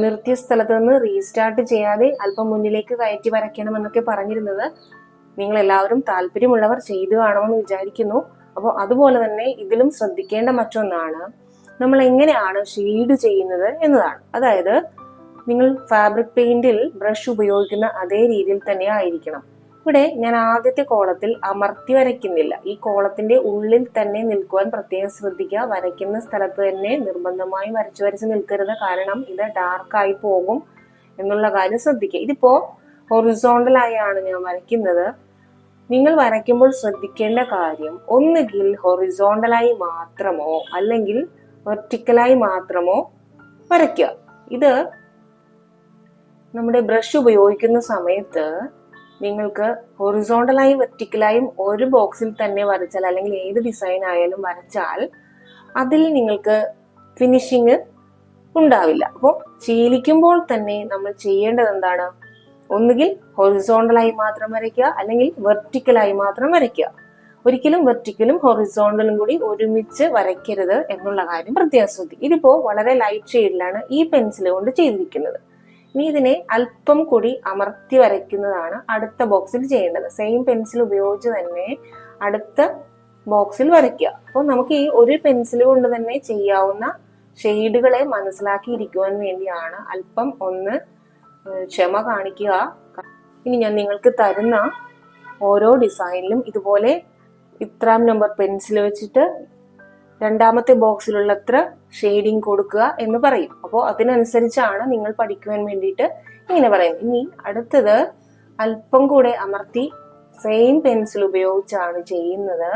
നിർത്തിയ സ്ഥലത്ത് നിന്ന് റീസ്റ്റാർട്ട് ചെയ്യാതെ അല്പം മുന്നിലേക്ക് കയറ്റി വരയ്ക്കണം എന്നൊക്കെ പറഞ്ഞിരുന്നത് നിങ്ങൾ എല്ലാവരും താല്പര്യമുള്ളവർ ചെയ്തു കാണുമെന്ന് വിചാരിക്കുന്നു. അപ്പോൾ അതുപോലെ തന്നെ ഇതിലും ശ്രദ്ധിക്കേണ്ട മറ്റൊന്നാണ് നമ്മൾ എങ്ങനെയാണ് ഷെയ്ഡ് ചെയ്യുന്നത് എന്നതാണ്. അതായത് നിങ്ങൾ ഫാബ്രിക് പെയിന്റിൽ ബ്രഷ് ഉപയോഗിക്കുന്ന അതേ രീതിയിൽ തന്നെ ആയിരിക്കണം. ഇവിടെ ഞാൻ ആദ്യത്തെ കോളത്തിൽ അമർത്തി വരയ്ക്കുന്നില്ല. ഈ കോളത്തിന്റെ ഉള്ളിൽ തന്നെ നിൽക്കുവാൻ പ്രത്യേകം ശ്രദ്ധിക്കുക. വരയ്ക്കുന്ന സ്ഥലത്ത് തന്നെ നിർബന്ധമായും വരച്ച് നിൽക്കരുത്. കാരണം ഇത് ഡാർക്കായി പോകും എന്നുള്ള കാര്യം ശ്രദ്ധിക്കുക. ഇതിപ്പോ ഹൊറിസോണ്ടൽ ആയാണ് ഞാൻ വരയ്ക്കുന്നത്. നിങ്ങൾ വരയ്ക്കുമ്പോൾ ശ്രദ്ധിക്കേണ്ട കാര്യം, ഒന്നുകിൽ ഹൊറിസോണ്ടലായി മാത്രമോ അല്ലെങ്കിൽ വെർട്ടിക്കലായി മാത്രമോ വരയ്ക്കുക. ഇത് നമ്മുടെ ബ്രഷ് ഉപയോഗിക്കുന്ന സമയത്ത് നിങ്ങൾക്ക് ഹൊറിസോണ്ടലായും വെർട്ടിക്കലായും ഒരു ബോക്സിൽ തന്നെ വരച്ചാൽ, അല്ലെങ്കിൽ ഏത് ഡിസൈൻ ആയാലും വരച്ചാൽ അതിൽ നിങ്ങൾക്ക് ഫിനിഷിങ് ഉണ്ടാവില്ല. അപ്പോൾ ശീലിക്കുമ്പോൾ തന്നെ നമ്മൾ ചെയ്യേണ്ടത് എന്താണ്? ഒന്നുകിൽ ഹൊറിസോണ്ടലായി മാത്രം വരയ്ക്കുക, അല്ലെങ്കിൽ വെർട്ടിക്കലായി മാത്രം വരയ്ക്കുക. ഒരിക്കലും വെർട്ടിക്കലും ഹൊറിസോണ്ടലും കൂടി ഒരുമിച്ച് വരയ്ക്കരുത് എന്നുള്ള കാര്യം പ്രത്യേകം ശ്രദ്ധിക്കുക. ഇതിപ്പോ വളരെ ലൈറ്റ് ഷെയ്ഡിലാണ് ഈ പെൻസിൽ കൊണ്ട് ചെയ്തിരിക്കുന്നത്. ഇനി ഇതിനെ അല്പം കൂടി അമർത്തി വരയ്ക്കുന്നതാണ് അടുത്ത ബോക്സിൽ ചെയ്യേണ്ടത്. സെയിം പെൻസിൽ ഉപയോഗിച്ച് തന്നെ അടുത്ത ബോക്സിൽ വരയ്ക്കുക. അപ്പോൾ നമുക്ക് ഈ ഒരു പെൻസിൽ കൊണ്ട് തന്നെ ചെയ്യാവുന്ന ഷെയ്ഡുകളെ മനസ്സിലാക്കിയിരിക്കുവാൻ വേണ്ടിയാണ് അല്പം ഒന്ന് ക്ഷമ കാണിക്കുക. ഇനി ഞാൻ നിങ്ങൾക്ക് തരുന്ന ഓരോ ഡിസൈനിലും ഇതുപോലെ ഇത്രാം നമ്പർ പെൻസിൽ വെച്ചിട്ട് രണ്ടാമത്തെ ബോക്സിലുള്ള അത്ര ഷെയ്ഡിങ് കൊടുക്കുക എന്ന് പറയും. അപ്പോൾ അതിനനുസരിച്ചാണ് നിങ്ങൾ പഠിക്കുവാൻ വേണ്ടിയിട്ട് ഇങ്ങനെ പറയുന്നത്. ഇനി അടുത്തത് അല്പം കൂടെ അമർത്തി സെയിം പെൻസിൽ ഉപയോഗിച്ചാണ് ചെയ്യുന്നത്.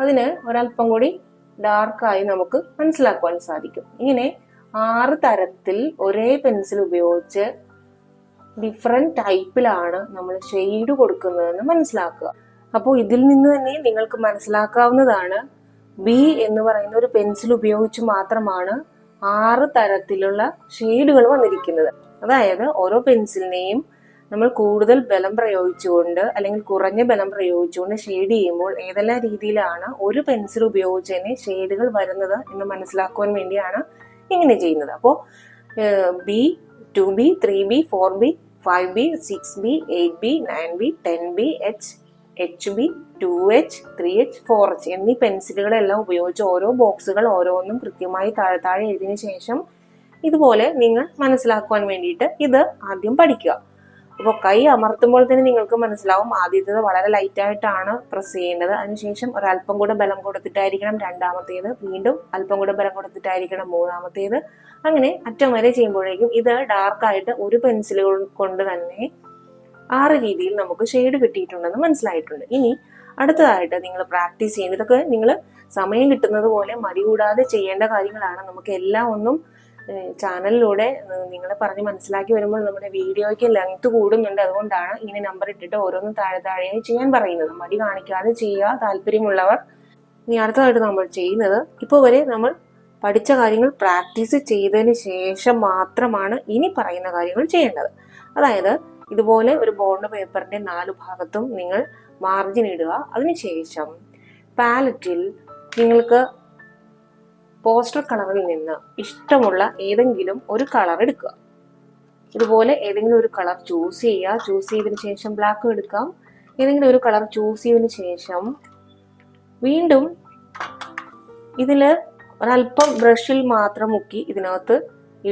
അതിന് ഒരല്പം കൂടി ഡാർക്കായി നമുക്ക് മനസ്സിലാക്കുവാൻ സാധിക്കും. ഇങ്ങനെ 6 തരത്തിൽ ഒരേ പെൻസിൽ ഉപയോഗിച്ച് ഡിഫറെന്റ് ടൈപ്പിലാണ് നമ്മൾ ഷെയ്ഡ് കൊടുക്കുന്നതെന്ന് മനസ്സിലാക്കുക. അപ്പോൾ ഇതിൽ നിന്ന് തന്നെ നിങ്ങൾക്ക് മനസ്സിലാക്കാവുന്നതാണ്, ബി എന്ന് പറയുന്ന ഒരു പെൻസിൽ ഉപയോഗിച്ച് മാത്രമാണ് 6 തരത്തിലുള്ള ഷെയ്ഡുകൾ വന്നിരിക്കുന്നത്. അതായത് ഓരോ പെൻസിലിനെയും നമ്മൾ കൂടുതൽ ബലം പ്രയോഗിച്ചുകൊണ്ട് അല്ലെങ്കിൽ കുറഞ്ഞ ബലം പ്രയോഗിച്ചുകൊണ്ട് ഷെയ്ഡ് ചെയ്യുമ്പോൾ ഏതെല്ലാം രീതിയിലാണ് ഒരു പെൻസിൽ ഉപയോഗിച്ച് തന്നെ ഷെയ്ഡുകൾ വരുന്നത് എന്ന് മനസ്സിലാക്കുവാൻ വേണ്ടിയാണ് ഇങ്ങനെ ചെയ്യുന്നത്. അപ്പോൾ B, 2B, 3B, 4B, 5B, 6B, 8B, 9B, 10B, HB, 2H, 3H, 4H എന്നീ പെൻസിലുകളെല്ലാം ഉപയോഗിച്ച് ഓരോ ബോക്സുകൾ ഓരോന്നും കൃത്യമായി താഴെ എഴുതിയതിനു ശേഷം ഇതുപോലെ നിങ്ങൾ മനസ്സിലാക്കുവാൻ വേണ്ടിയിട്ട് ഇത് ആദ്യം പഠിക്കുക. അപ്പോൾ കൈ അമർത്തുമ്പോൾ തന്നെ നിങ്ങൾക്ക് മനസ്സിലാവും, ആദ്യത്തേത് വളരെ ലൈറ്റ് ആയിട്ടാണ് പ്രസ് ചെയ്യേണ്ടത്. അതിനുശേഷം ഒരല്പം കൂടെ ബലം കൊടുത്തിട്ടായിരിക്കണം രണ്ടാമത്തേത്, വീണ്ടും അല്പം കൂടെ ബലം കൊടുത്തിട്ടായിരിക്കണം മൂന്നാമത്തേത്. അങ്ങനെ അറ്റം വരെ ചെയ്യുമ്പോഴേക്കും ഇത് ഡാർക്കായിട്ട് ഒരു പെൻസിലുകൾ കൊണ്ട് തന്നെ 6 രീതിയിൽ നമുക്ക് ഷെയ്ഡ് കിട്ടിയിട്ടുണ്ടെന്ന് മനസ്സിലായിട്ടുണ്ട്. ഇനി അടുത്തതായിട്ട് നിങ്ങൾ പ്രാക്ടീസ് ചെയ്യുന്നത്, ഇതൊക്കെ നിങ്ങൾ സമയം കിട്ടുന്നത് പോലെ മടി കൂടാതെ ചെയ്യേണ്ട കാര്യങ്ങളാണ്. നമുക്ക് എല്ലാം ഒന്നും ചാനലിലൂടെ നിങ്ങളെ പറഞ്ഞ് മനസ്സിലാക്കി വരുമ്പോൾ നമ്മുടെ വീഡിയോയ്ക്ക് ലെങ്ത് കൂടുന്നുണ്ട്. അതുകൊണ്ടാണ് ഇങ്ങനെ നമ്പർ ഇട്ടിട്ട് ഓരോന്നും താഴെയായി ചെയ്യാൻ പറയുന്നത്. മടി കാണിക്കാതെ ചെയ്യുക താല്പര്യമുള്ളവർ. ഇനി അടുത്തതായിട്ട് നമ്മൾ ചെയ്യുന്നത്, ഇപ്പോൾ വരെ നമ്മൾ പഠിച്ച കാര്യങ്ങൾ പ്രാക്ടീസ് ചെയ്തതിന് ശേഷം മാത്രമാണ് ഇനി പറയുന്ന കാര്യങ്ങൾ ചെയ്യേണ്ടത്. അതായത് ഇതുപോലെ ഒരു ബോണ്ട് പേപ്പറിന്റെ 4 ഭാഗത്തും നിങ്ങൾ മാർജിൻ ഇടുക. അതിനുശേഷം പാലറ്റിൽ നിങ്ങൾക്ക് പോസ്റ്റർ കളറിൽ നിന്ന് ഇഷ്ടമുള്ള ഏതെങ്കിലും ഒരു കളർ എടുക്കുക. ഇതുപോലെ ഏതെങ്കിലും ഒരു കളർ ചൂസ് ചെയ്യുക. ചൂസ് ചെയ്തതിനു ശേഷം ബ്ലാക്ക് എടുക്കാം. ഏതെങ്കിലും ഒരു കളർ ചൂസ് ചെയ്തതിനു ശേഷം വീണ്ടും ഇതില് ഒരല്പം ബ്രഷിൽ മാത്രം മുക്കി ഇതിനകത്ത്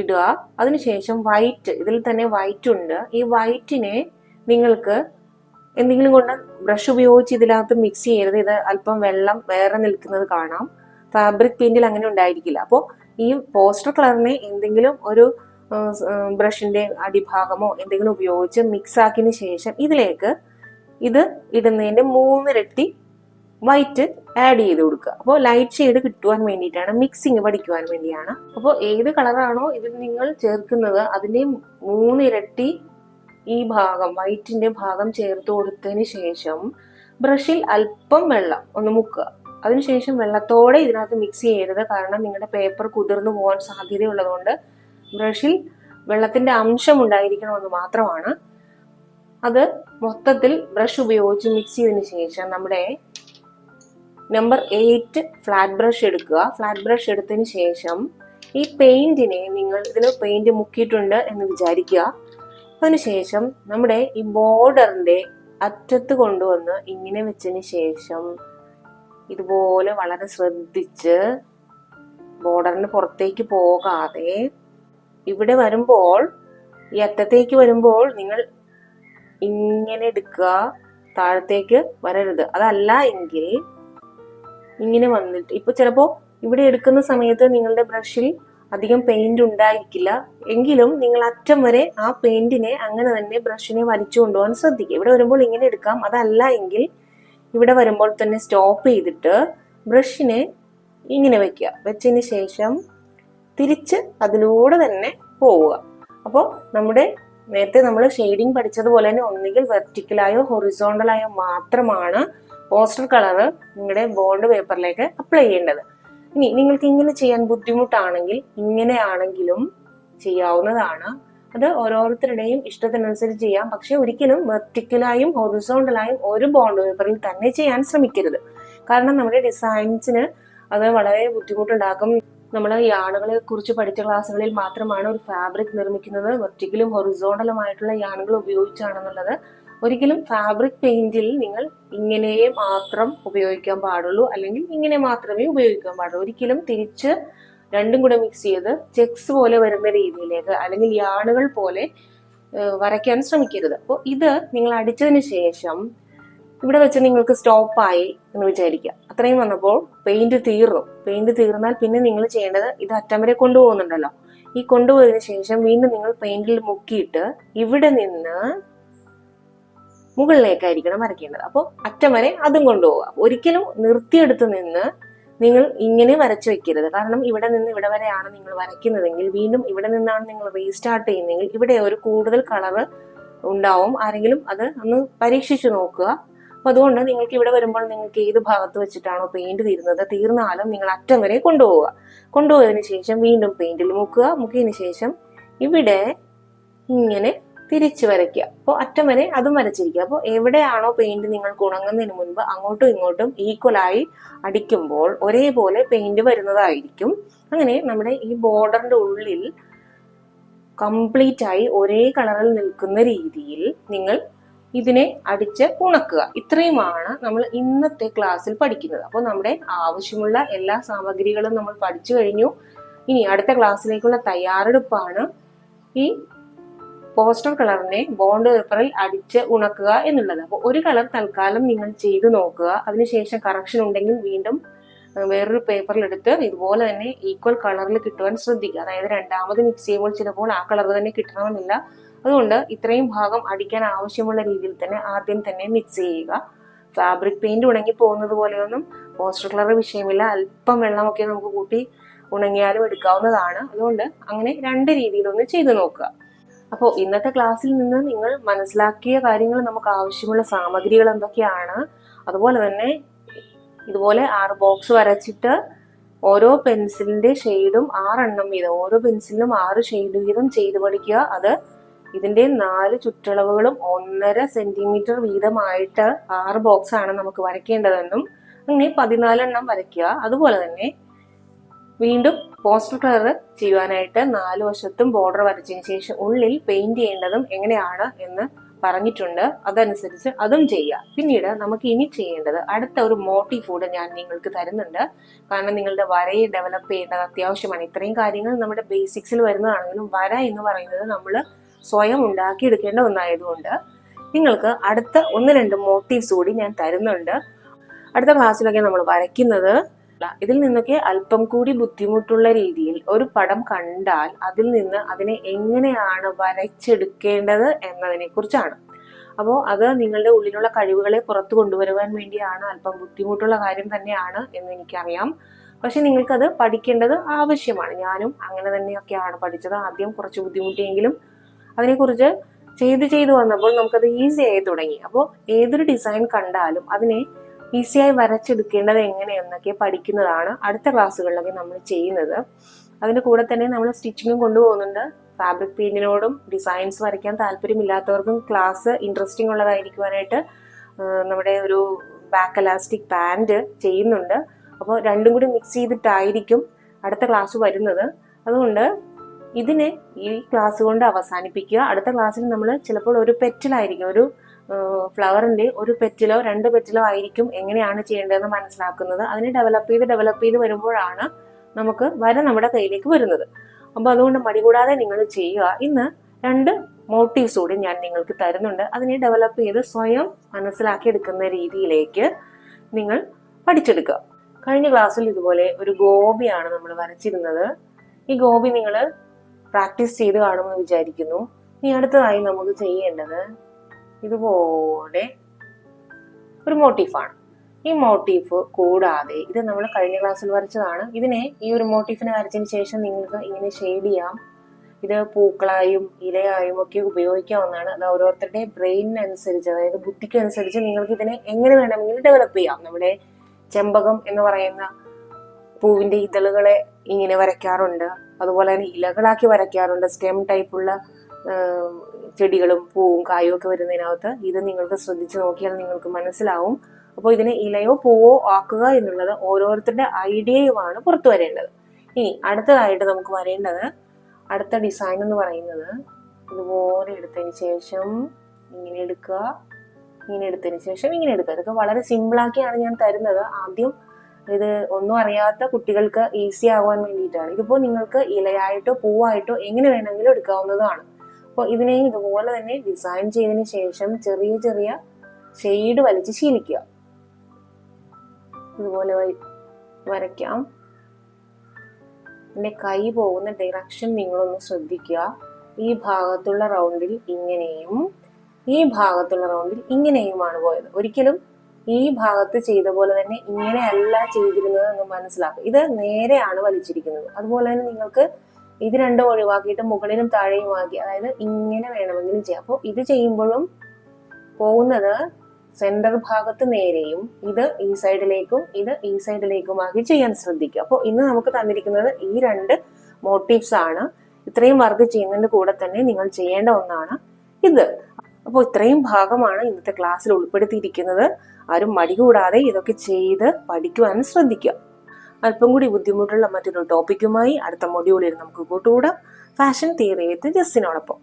ഇടുക. അതിനുശേഷം വൈറ്റ്, ഇതിൽ തന്നെ വൈറ്റ് ഉണ്ട്. ഈ വൈറ്റിനെ നിങ്ങൾക്ക് എന്തെങ്കിലും കൊണ്ട് ബ്രഷ് ഉപയോഗിച്ച് ഇതിനകത്ത് മിക്സ് ചെയ്യരുത്. ഇത് അല്പം വെള്ളം വേറെ നിൽക്കുന്നത് കാണാം. ഫാബ്രിക് പെയിന്റിൽ അങ്ങനെ ഉണ്ടായിരിക്കില്ല. അപ്പോൾ ഈ പോസ്റ്റർ കളറിനെ എന്തെങ്കിലും ഒരു ബ്രഷിന്റെ അടിഭാഗമോ എന്തെങ്കിലും ഉപയോഗിച്ച് മിക്സ് ആക്കിയതിന് ശേഷം ഇതിലേക്ക് ഇത് ഇടുന്നതിന്റെ 3 ഇരട്ടി വൈറ്റ് ആഡ് ചെയ്ത് കൊടുക്കുക. അപ്പോൾ ലൈറ്റ് ഷെയ്ഡ് കിട്ടുവാൻ വേണ്ടിയിട്ടാണ്, മിക്സിങ് പഠിക്കുവാൻ വേണ്ടിയാണ്. അപ്പോൾ ഏത് കളറാണോ ഇതിൽ നിങ്ങൾ ചേർക്കുന്നത് അതിന്റെ 3 ഇരട്ടി ഈ ഭാഗം വൈറ്റിന്റെ ഭാഗം ചേർത്ത് കൊടുത്തതിന് ശേഷം ബ്രഷിൽ അല്പം വെള്ളം ഒന്ന് മുക്കുക. അതിനുശേഷം വെള്ളത്തോടെ ഇതിനകത്ത് മിക്സ് ചെയ്യരുത്. കാരണം നിങ്ങളുടെ പേപ്പർ കുതിർന്നു പോകാൻ സാധ്യതയുള്ളതുകൊണ്ട് ബ്രഷിൽ വെള്ളത്തിന്റെ അംശം ഉണ്ടായിരിക്കണമെന്ന് മാത്രമാണ്. അത് മൊത്തത്തിൽ ബ്രഷ് ഉപയോഗിച്ച് മിക്സ് ചെയ്തതിന് ശേഷം നമ്മുടെ നമ്പർ 8 ഫ്ലാറ്റ് ബ്രഷ് എടുക്കുക. ഫ്ലാറ്റ് ബ്രഷ് എടുത്തതിന് ശേഷം ഈ പെയിന്റിനെ നിങ്ങൾ ഇതിൽ പെയിന്റ് മുക്കിയിട്ടുണ്ട് എന്ന് വിചാരിക്കുക. അതിനുശേഷം നമ്മുടെ ഈ ബോർഡറിന്റെ അറ്റത്ത് കൊണ്ടുവന്ന് ഇങ്ങനെ വെച്ചതിന് ശേഷം ഇതുപോലെ വളരെ ശ്രദ്ധിച്ച് ബോർഡറിന് പുറത്തേക്ക് പോകാതെ ഇവിടെ വരുമ്പോൾ ഈ അറ്റത്തേക്ക് വരുമ്പോൾ നിങ്ങൾ ഇങ്ങനെ എടുക്കുക, താഴത്തേക്ക് വരരുത്. അതല്ല എങ്കിൽ ഇങ്ങനെ വന്നിട്ട് ഇപ്പൊ ചിലപ്പോ ഇവിടെ എടുക്കുന്ന സമയത്ത് നിങ്ങളുടെ ബ്രഷിൽ അധികം പെയിന്റ് ഉണ്ടായിരിക്കില്ല, എങ്കിലും നിങ്ങൾ അറ്റം വരെ ആ പെയിന്റിനെ അങ്ങനെ തന്നെ ബ്രഷിനെ വലിച്ചു കൊണ്ടുപോകാൻ ശ്രദ്ധിക്കുക. ഇവിടെ വരുമ്പോൾ ഇങ്ങനെ എടുക്കാം. അതല്ല എങ്കിൽ ഇവിടെ വരുമ്പോൾ തന്നെ സ്റ്റോപ്പ് ചെയ്തിട്ട് ബ്രഷിനെ ഇങ്ങനെ വെക്കുക. വെച്ചതിന് ശേഷം തിരിച്ച് അതിലൂടെ തന്നെ പോവുക. അപ്പോൾ നമ്മുടെ നേരത്തെ നമ്മൾ ഷെയ്ഡിങ് പഠിച്ചതുപോലെ തന്നെ ഒന്നുകിൽ വെർട്ടിക്കലായോ ഹൊറിസോണ്ടലായോ മാത്രമാണ് പോസ്റ്റർ കളറ് നിങ്ങളുടെ ബോണ്ട് പേപ്പറിലേക്ക് അപ്ലൈ ചെയ്യേണ്ടത്. ഇനി നിങ്ങൾക്ക് ഇങ്ങനെ ചെയ്യാൻ ബുദ്ധിമുട്ടാണെങ്കിൽ ഇങ്ങനെയാണെങ്കിലും ചെയ്യാവുന്നതാണ്. അത് ഓരോരുത്തരുടെയും ഇഷ്ടത്തിനനുസരിച്ച് ചെയ്യാം. പക്ഷെ ഒരിക്കലും വെർട്ടിക്കലായും ഹൊറിസോണ്ടലായും ഒരു ബോണ്ട് പേപ്പറിൽ തന്നെ ചെയ്യാൻ ശ്രമിക്കരുത്. കാരണം നമ്മുടെ ഡിസൈൻസിന് അത് വളരെ ബുദ്ധിമുട്ടുണ്ടാക്കും. നമ്മൾ ഈ യാണുകളെ കുറിച്ച് പഠിച്ച ക്ലാസ്സുകളിൽ മാത്രമാണ് ഒരു ഫാബ്രിക് നിർമ്മിക്കുന്നത് വെർട്ടിക്കലും ഹൊറിസോണ്ടലുമായിട്ടുള്ള യാണുകൾ ഉപയോഗിച്ചാണെന്നുള്ളത്. ഒരിക്കലും ഫാബ്രിക് പെയിന്റിൽ നിങ്ങൾ ഇങ്ങനെ മാത്രം ഉപയോഗിക്കാൻ പാടുള്ളൂ, അല്ലെങ്കിൽ ഇങ്ങനെ മാത്രമേ ഉപയോഗിക്കാൻ പാടുള്ളൂ. ഒരിക്കലും തിരിച്ച് രണ്ടും കൂടെ മിക്സ് ചെയ്ത് ചെക്സ് പോലെ വരുന്ന രീതിയിലേക്ക് അല്ലെങ്കിൽ യാണുകൾ പോലെ വരയ്ക്കാൻ ശ്രമിക്കരുത്. അപ്പോൾ ഇത് നിങ്ങൾ അടിച്ചതിന് ശേഷം ഇവിടെ വെച്ച് നിങ്ങൾക്ക് സ്റ്റോപ്പായി എന്ന് വിചാരിക്കുക. അത്രയും വന്നപ്പോൾ പെയിന്റ് തീർന്നു. പെയിന്റ് തീർന്നാൽ പിന്നെ നിങ്ങൾ ചെയ്യേണ്ടത് ഇത് അറ്റം വരെ കൊണ്ടുപോകുന്നുണ്ടല്ലോ, ഈ കൊണ്ടുപോയതിനു ശേഷം വീണ്ടും നിങ്ങൾ പെയിന്റിൽ മുക്കിയിട്ട് ഇവിടെ നിന്ന് മുകളിലേക്കായിരിക്കണം വരയ്ക്കേണ്ടത്. അപ്പോൾ അറ്റം വരെ അതും കൊണ്ടുപോവുക. ഒരിക്കലും നിർത്തിയെടുത്ത് നിന്ന് നിങ്ങൾ ഇങ്ങനെ വരച്ചു വെക്കരുത്. കാരണം ഇവിടെ നിന്ന് ഇവിടെ വരെയാണ് നിങ്ങൾ വരയ്ക്കുന്നതെങ്കിൽ വീണ്ടും ഇവിടെ നിന്നാണ് നിങ്ങൾ റീസ്റ്റാർട്ട് ചെയ്യുന്നതെങ്കിൽ ഇവിടെ ഒരു കൂടുതൽ കളറ് ഉണ്ടാവും. ആരെങ്കിലും അത് ഒന്ന് പരീക്ഷിച്ചു നോക്കുക. അപ്പൊ അതുകൊണ്ട് നിങ്ങൾക്ക് ഇവിടെ വരുമ്പോൾ നിങ്ങൾക്ക് ഏത് ഭാഗത്ത് വെച്ചിട്ടാണോ പെയിന്റ് തീരുന്നത്, തീർന്നാലും നിങ്ങൾ അറ്റം വരെ കൊണ്ടുപോവുക. കൊണ്ടുപോയതിനു ശേഷം വീണ്ടും പെയിന്റിൽ മുക്കുക. മുക്കിയതിനു ശേഷം ഇവിടെ ഇങ്ങനെ തിരിച്ചു വരയ്ക്കുക. അപ്പോൾ അറ്റം വരെ അതും വരച്ചിരിക്കുക. അപ്പോൾ എവിടെയാണോ പെയിന്റ് നിങ്ങൾക്ക് ഉണങ്ങുന്നതിന് മുൻപ് അങ്ങോട്ടും ഇങ്ങോട്ടും ഈക്വലായി അടിക്കുമ്പോൾ ഒരേപോലെ പെയിന്റ് വരുന്നതായിരിക്കും. അങ്ങനെ നമ്മുടെ ഈ ബോർഡറിന്റെ ഉള്ളിൽ കംപ്ലീറ്റ് ആയി ഒരേ കളറിൽ നിൽക്കുന്ന രീതിയിൽ നിങ്ങൾ ഇതിനെ അടിച്ച് ഉണക്കുക. ഇത്രയുമാണ് നമ്മൾ ഇന്നത്തെ ക്ലാസ്സിൽ പഠിക്കുന്നത്. അപ്പോൾ നമ്മുടെ ആവശ്യമുള്ള എല്ലാ സാമഗ്രികളും നമ്മൾ പഠിച്ചു കഴിഞ്ഞു. ഇനി അടുത്ത ക്ലാസ്സിലേക്കുള്ള തയ്യാറെടുപ്പാണ് ഈ പോസ്റ്റർ കളറിനെ ബോണ്ട് പേപ്പറിൽ അടിച്ച് ഉണക്കുക എന്നുള്ളത്. അപ്പോൾ ഒരു കളർ തൽക്കാലം നിങ്ങൾ ചെയ്തു നോക്കുക. അതിനുശേഷം കറക്ഷൻ ഉണ്ടെങ്കിൽ വീണ്ടും വേറൊരു പേപ്പറിൽ എടുത്ത് ഇതുപോലെ തന്നെ ഈക്വൽ കളറിൽ കിട്ടുവാൻ ശ്രദ്ധിക്കുക. അതായത് രണ്ടാമത് മിക്സ് ചെയ്യുമ്പോൾ ചിലപ്പോൾ ആ കളർ തന്നെ കിട്ടണമെന്നില്ല. അതുകൊണ്ട് ഇത്രയും ഭാഗം അടിക്കാൻ ആവശ്യമുള്ള രീതിയിൽ തന്നെ ആദ്യം തന്നെ മിക്സ് ചെയ്യുക. ഫാബ്രിക് പെയിന്റ് ഉണങ്ങി പോകുന്നത് പോലെയൊന്നും പോസ്റ്റർ കളർ വിഷയമില്ല. അല്പം വെള്ളമൊക്കെ നമുക്ക് കൂട്ടി ഉണങ്ങിയാലും എടുക്കാവുന്നതാണ്. അതുകൊണ്ട് അങ്ങനെ രണ്ട് രീതിയിലൊന്ന് ചെയ്തു നോക്കുക. അപ്പോൾ ഇന്നത്തെ ക്ലാസ്സിൽ നിന്ന് നിങ്ങൾ മനസ്സിലാക്കിയ കാര്യങ്ങൾ, നമുക്ക് ആവശ്യമുള്ള സാമഗ്രികൾ എന്തൊക്കെയാണ്, അതുപോലെ തന്നെ ഇതുപോലെ 6 ബോക്സ് വരച്ചിട്ട് ഓരോ പെൻസിലിന്റെ ഷെയ്ഡും 6 എണ്ണം വീതം, ഓരോ പെൻസിലിനും 6 ഷെയ്ഡ് വീതം ചെയ്ത് പഠിക്കുക. അത് ഇതിന്റെ 4 ചുറ്റളവുകളും 1.5 സെന്റിമീറ്റർ വീതമായിട്ട് 6 ബോക്സ് ആണ് നമുക്ക് വരയ്ക്കേണ്ടതെന്നും അങ്ങനെ 14 എണ്ണം വരയ്ക്കുക. അതുപോലെ തന്നെ വീണ്ടും പോസ്റ്റർ കളർ ചെയ്യുവാനായിട്ട് 4 വശത്തും ബോർഡർ വരച്ചതിന് ശേഷം ഉള്ളിൽ പെയിന്റ് ചെയ്യേണ്ടതും എങ്ങനെയാണ് എന്ന് പറഞ്ഞിട്ടുണ്ട്. അതനുസരിച്ച് അതും ചെയ്യുക. പിന്നീട് നമുക്ക് ഇനി ചെയ്യേണ്ടത് അടുത്ത ഒരു മോട്ടീവ് കൂടെ ഞാൻ നിങ്ങൾക്ക് തരുന്നുണ്ട്. കാരണം നിങ്ങളുടെ വരയെ ഡെവലപ്പ് ചെയ്യേണ്ടത് അത്യാവശ്യമാണ്. ഇത്രയും കാര്യങ്ങൾ നമ്മുടെ ബേസിക്സിൽ വരുന്നതാണെങ്കിലും വര എന്ന് പറയുന്നത് നമ്മൾ സ്വയം ഉണ്ടാക്കിയെടുക്കേണ്ട ഒന്നായതുകൊണ്ട് നിങ്ങൾക്ക് അടുത്ത 1-2 മോട്ടീവ്സ് കൂടി ഞാൻ തരുന്നുണ്ട്. അടുത്ത ക്ലാസ്സിലൊക്കെ നമ്മൾ വരയ്ക്കുന്നത് ഇതിൽ നിന്നൊക്കെ അല്പം കൂടി ബുദ്ധിമുട്ടുള്ള രീതിയിൽ ഒരു പടം കണ്ടാൽ അതിൽ നിന്ന് അതിനെ എങ്ങനെയാണ് വരച്ചെടുക്കേണ്ടത് എന്നതിനെ കുറിച്ചാണ്. അപ്പോൾ അത് നിങ്ങളുടെ ഉള്ളിലുള്ള കഴിവുകളെ പുറത്തു കൊണ്ടുവരുവാൻ വേണ്ടിയാണ്. അല്പം ബുദ്ധിമുട്ടുള്ള കാര്യം തന്നെയാണ് എന്ന് എനിക്കറിയാം. പക്ഷെ നിങ്ങൾക്കത് പഠിക്കേണ്ടത് ആവശ്യമാണ്. ഞാനും അങ്ങനെ തന്നെയൊക്കെയാണ് പഠിച്ചത്. ആദ്യം കുറച്ച് ബുദ്ധിമുട്ടിയെങ്കിലും അതിനെക്കുറിച്ച് ചെയ്ത് വന്നപ്പോൾ നമുക്കത് ഈസി ആയി തുടങ്ങി. അപ്പോൾ ഏതൊരു ഡിസൈൻ കണ്ടാലും അതിനെ ഈസിയായി വരച്ചെടുക്കേണ്ടത് എങ്ങനെയെന്നൊക്കെ പഠിക്കുന്നതാണ് അടുത്ത ക്ലാസ്സുകളിലൊക്കെ നമ്മൾ ചെയ്യുന്നത്. അതിൻ്റെ കൂടെ തന്നെ നമ്മൾ സ്റ്റിച്ചിങ്ങും കൊണ്ടുപോകുന്നുണ്ട്. ഫാബ്രിക് പെയിന്റിനോടും ഡിസൈൻസ് വരയ്ക്കാൻ താല്പര്യമില്ലാത്തവർക്കും ക്ലാസ് ഇൻട്രസ്റ്റിംഗ് ഉള്ളതായിരിക്കുവാനായിട്ട് നമ്മുടെ ഒരു ബാക്ക് എലാസ്റ്റിക് പാൻറ് ചെയ്യുന്നുണ്ട്. അപ്പോൾ രണ്ടും കൂടി മിക്സ് ചെയ്തിട്ടായിരിക്കും അടുത്ത ക്ലാസ് വരുന്നത്. അതുകൊണ്ട് ഇതിനെ ഈ ക്ലാസ് കൊണ്ട് അവസാനിപ്പിക്കുക. അടുത്ത ക്ലാസ്സിൽ നമ്മൾ ചിലപ്പോൾ ഒരു പെറ്റലായിരിക്കും, ഒരു ഫ്ലവറിന്റെ ഒരു പെറ്റിലോ 2 പെറ്റിലോ ആയിരിക്കും എങ്ങനെയാണ് ചെയ്യേണ്ടതെന്ന് മനസ്സിലാക്കുന്നത്. അതിനെ ഡെവലപ്പ് ചെയ്ത് വരുമ്പോഴാണ് നമുക്ക് വര നമ്മുടെ കയ്യിലേക്ക് വരുന്നത്. അപ്പോൾ അതുകൊണ്ട് മടി കൂടാതെ നിങ്ങൾ ചെയ്യുക. ഇന്ന് 2 മോട്ടീവ്സ് കൂടി ഞാൻ നിങ്ങൾക്ക് തരുന്നുണ്ട്. അതിനെ ഡെവലപ്പ് ചെയ്ത് സ്വയം മനസ്സിലാക്കിയെടുക്കുന്ന രീതിയിലേക്ക് നിങ്ങൾ പഠിച്ചെടുക്കുക. കഴിഞ്ഞ ക്ലാസ്സിൽ ഇതുപോലെ ഒരു ഗോപിയാണ് നമ്മൾ വരച്ചിരുന്നത്. ഈ ഗോപി നിങ്ങൾ പ്രാക്ടീസ് ചെയ്ത് കാണുമെന്ന് വിചാരിക്കുന്നു. ഇനി അടുത്തതായി നമുക്ക് ചെയ്യേണ്ടത് ഇതുപോലെ ഒരു മോട്ടീഫാണ്. ഈ മോട്ടീഫ് കൂടാതെ ഇത് നമ്മൾ കഴിഞ്ഞ ക്ലാസ്സിൽ വരച്ചതാണ്. ഇതിനെ ഈ ഒരു മോട്ടീഫിനെ വരച്ചതിന് ശേഷം നിങ്ങൾക്ക് ഇങ്ങനെ ഷെയ്ഡ് ചെയ്യാം. ഇത് പൂക്കളായും ഇലയായും ഒക്കെ ഉപയോഗിക്കാവുന്നതാണ്. അത് ഓരോരുത്തരുടെ ബ്രെയിനനുസരിച്ച്, അതായത് ബുദ്ധിക്ക് അനുസരിച്ച് നിങ്ങൾക്ക് ഇതിനെ എങ്ങനെ വേണമെങ്കിലും ഡെവലപ്പ് ചെയ്യാം. നമ്മുടെ ചെമ്പകം എന്ന് പറയുന്ന പൂവിന്റെ ഇതളുകളെ ഇങ്ങനെ വരയ്ക്കാറുണ്ട്, അതുപോലെ തന്നെ ഇലകളാക്കി വരയ്ക്കാറുണ്ട്. സ്റ്റെം ടൈപ്പുള്ള ചെടികളും പൂവും കായും ഒക്കെ വരുന്നതിനകത്ത് ഇത് നിങ്ങൾക്ക് ശ്രദ്ധിച്ചു നോക്കിയാൽ നിങ്ങൾക്ക് മനസ്സിലാവും. അപ്പോൾ ഇതിനെ ഇലയോ പൂവോ ആക്കുക എന്നുള്ളത് ഓരോരുത്തരുടെ ഐഡിയയുമാണ് പുറത്തു വരേണ്ടത്. ഇനി അടുത്തതായിട്ട് നമുക്ക് വരേണ്ടത് അടുത്ത ഡിസൈൻ എന്ന് പറയുന്നത് ഇതുപോലെ എടുത്തതിന് ശേഷം ഇങ്ങനെ എടുക്കുക, ഇങ്ങനെ എടുത്തതിന് ശേഷം ഇങ്ങനെ എടുക്കുക. ഇതൊക്കെ വളരെ സിമ്പിളാക്കിയാണ് ഞാൻ തരുന്നത്. ആദ്യം ഇത് ഒന്നും അറിയാത്ത കുട്ടികൾക്ക് ഈസി ആവാൻ വേണ്ടിയിട്ടാണ്. ഇതിപ്പോൾ നിങ്ങൾക്ക് ഇലയായിട്ടോ പൂവായിട്ടോ എങ്ങനെ വേണമെങ്കിലും എടുക്കാവുന്നതാണ്. അപ്പോൾ ഇതിനെയും ഇതുപോലെ തന്നെ ഡിസൈൻ ചെയ്തതിന് ശേഷം ചെറിയ ചെറിയ ഷെയ്ഡ് വലിച്ച് ശീലിക്കുക. ഇതുപോലെ വരയ്ക്കാം. എൻ്റെ കൈ പോകുന്ന ഡയറക്ഷൻ നിങ്ങളൊന്ന് ശ്രദ്ധിക്കുക. ഈ ഭാഗത്തുള്ള റൗണ്ടിൽ ഇങ്ങനെയും ഈ ഭാഗത്തുള്ള റൗണ്ടിൽ ഇങ്ങനെയുമാണ് പോയത്. ഒരിക്കലും ഈ ഭാഗത്ത് ചെയ്ത പോലെ തന്നെ ഇങ്ങനെയല്ല ചെയ്തിരുന്നത് എന്ന് മനസ്സിലാക്കുക. ഇത് നേരെയാണ് വലിച്ചിരിക്കുന്നത്. അതുപോലെ തന്നെ നിങ്ങൾക്ക് ഇത് രണ്ടും ഒഴിവാക്കിയിട്ട് മുകളിലും താഴെയുമാക്കി, അതായത് ഇങ്ങനെ വേണമെങ്കിലും ചെയ്യാം. അപ്പോൾ ഇത് ചെയ്യുമ്പോഴും പോകുന്നത് സെന്റർ ഭാഗത്ത് നേരെയും ഇത് ഈ സൈഡിലേക്കും ഇത് ഈ സൈഡിലേക്കുമാക്കി ചെയ്യാൻ ശ്രദ്ധിക്കുക. അപ്പോൾ ഇന്ന് നമുക്ക് തന്നിരിക്കുന്നത് ഈ 2 മോട്ടീവ്സ് ആണ്. ഇത്രയും വർക്ക് ചെയ്യുന്നതിന്റെ കൂടെ തന്നെ നിങ്ങൾ ചെയ്യേണ്ട ഒന്നാണ് ഇത്. അപ്പോൾ ഇത്രയും ഭാഗമാണ് ഇന്നത്തെ ക്ലാസ്സിൽ ഉൾപ്പെടുത്തിയിരിക്കുന്നത്. ആരും മടി കൂടാതെ ഇതൊക്കെ ചെയ്ത് പഠിക്കുവാൻ ശ്രദ്ധിക്കുക. അല്പം കൂടി ബുദ്ധിമുട്ടുള്ള മറ്റൊരു ടോപ്പിക്കുമായി അടുത്ത മൊഡ്യൂളിൽ നമുക്ക് കൂട്ടുകൂടാം. Fashion theory with ജസ്സിനോടൊപ്പം.